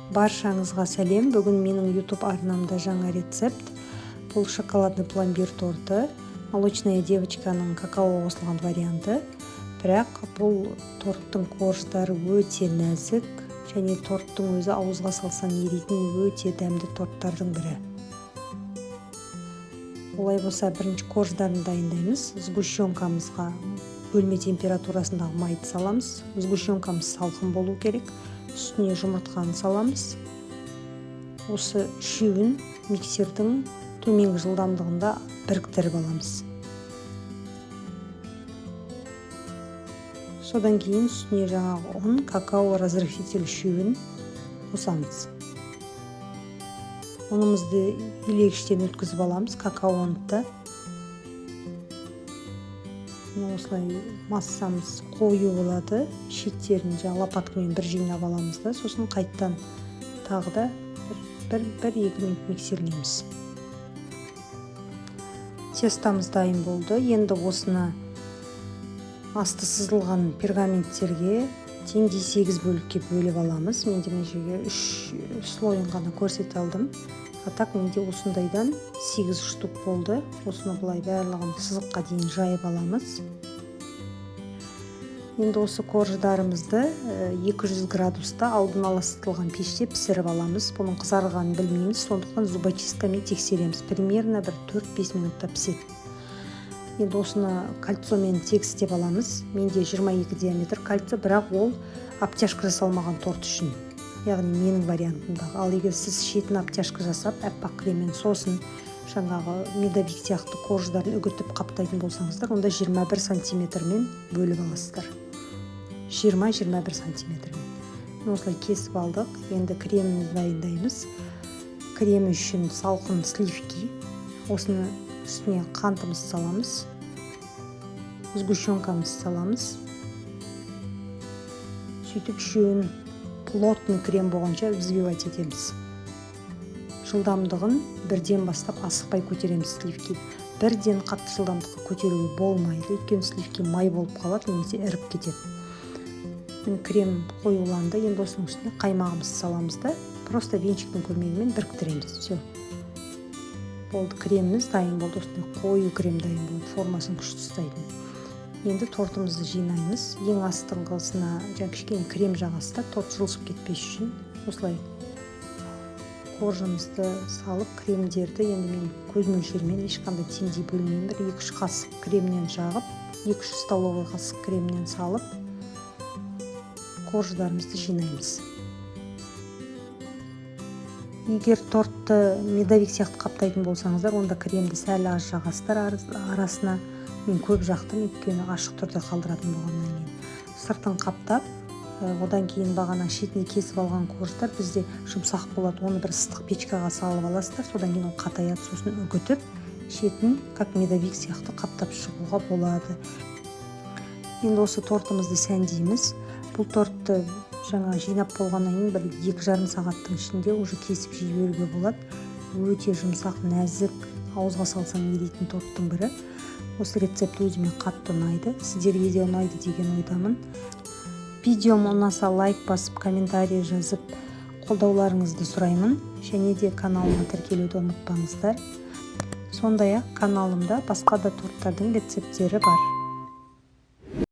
Баршаңызға сәлем. Бүгін менің YouTube арнамда жаңа рецепт. Бұл шоколадный пломбир торты. Молочная девочканың какао қосылған варианты. Бірақ бұл торттың корждары өте нәзік және торттың өзі ауызға салсаң еритін өте дәмді торттардың бірі. Олай болса, бірінші корждарын дайындаймыз. Сгущенкамызға бөлме температурасындағы майды саламыз. Сгущенкамыз салқын болу керек. Үстіне жұмыртқаны саламыз. Осы үшеуін миксердің төменгі жылдамдығында біріктіріп аламыз. Содан кейін үстіне жаңағы ұн, какао, разрыхлитель үшеуін қосамыз. Ұнымызды илегіштен өткізіп аламыз, какаоны да. Осылай массамыз қою болады. Шеттерін лопаткамен бір жинап аламыз да, сосын қайттан тағы да 1-2 минут миксерлейміз. Тестамыз дайын болды. Енді осыны асты сызылған пергаменттерге теңдей 8 бөлікке бөліп аламыз. Менде мына жерге 3 слойын ғана көрсете алдым. Так менде осындайдан 8 штук болды. Осыны бұлай барлығын сызыққа дейін жайып аламыз. Енді осы корждарымызды 200 градуста алдын ала ысытылған пеште пісіріп аламыз. Бұның қызарғанын білмейміз, сондықтан зубочисткамен тексереміз. Примерно бір 4-5 минутта піседі. Енді осыны кольцомен тегістеп аламыз. Менде 22 диаметр кольцо, бірақ ол обтяжка жасалмаған торт үшін. Яғни менің вариантымдағы. Ал егер сіз шетін обтяжка жасап, әппақ креммен сосын жаңағы медовик сияқты корждарын үгітіп қаптайтын болсаңыздар, онда 21 сантиметрмен бөліп аласыздар. 20-21 сантиметрмен. Осылай кесіп алдық. Енді кремімізді дайындаймыз. Крем үшін салқын сливки. Осыны үстіне қантымыз саламыз. Сгущенкамыз саламыз. Сөйтіп үшеуін плотный крем болғанша взбивать етеміз. Жылдамдығын бірден бастап асықпай көтереміз сливки. Бірден қатты жылдамдыққа көтеруге болмайды. Өйткені сливки май болып қалады, немесе іріп кетеді. Крем қоюланды. Енді осының үстіне қаймағымызды саламыз да, просто венчиктің көмегімен біріктіреміз. Все. Болды, креміміз дайын болды. Осындай қою крем дайын болды. Формасын күшті ұстайтын. Енді тортымызды жинаймыз. Ең астыңғысына кішкене крем жағасыз да, торт жылжып кетпес үшін. Осылай коржымызды салып, кремдерді енді мен көз мөлшерімен ешқандай теңдей бөлмеймін. 1-2 қасық кремнен жағып, 2 столовый қасық кремнен салып, корждарымызды жинаймыз. Егер тортты медовик сияқты қаптайтын болсаңыздар, онда кремді сәл аз жағасыздар арасына. Мен көп жақтым, өйткені ашық түрде қалдыратын болғаннан кейін. Сыртын қаптап, одан кейін бағана шетіне кесіп алған корждар бізде жұмсақ болады. Оны бір ыстық печкаға салып аласыздар, содан кейін ол қатаяды, сосын үгітіп, шетін как медовик сияқты қаптап шығуға болады. Енді осы тортымызды сәндейміз. Бұл тортты жаңа жинап болғаннан кейін бір 2,5 сағаттың ішінде уже кесіп жіберуге болады. Өте жұмсақ, нәзік, ауызға салсаң еритін торттың бірі. Осы рецепт өзіме қатты ұнайды. Сіздерге де ұнайды деген ойдамын. Видеом ұнаса лайк басып, комментарий жазып, қолдауларыңызды сұраймын. Және де каналыма тіркелуді ұмытпаңыздар. Сондай-ақ каналымда басқа да торттардың рецепттері бар.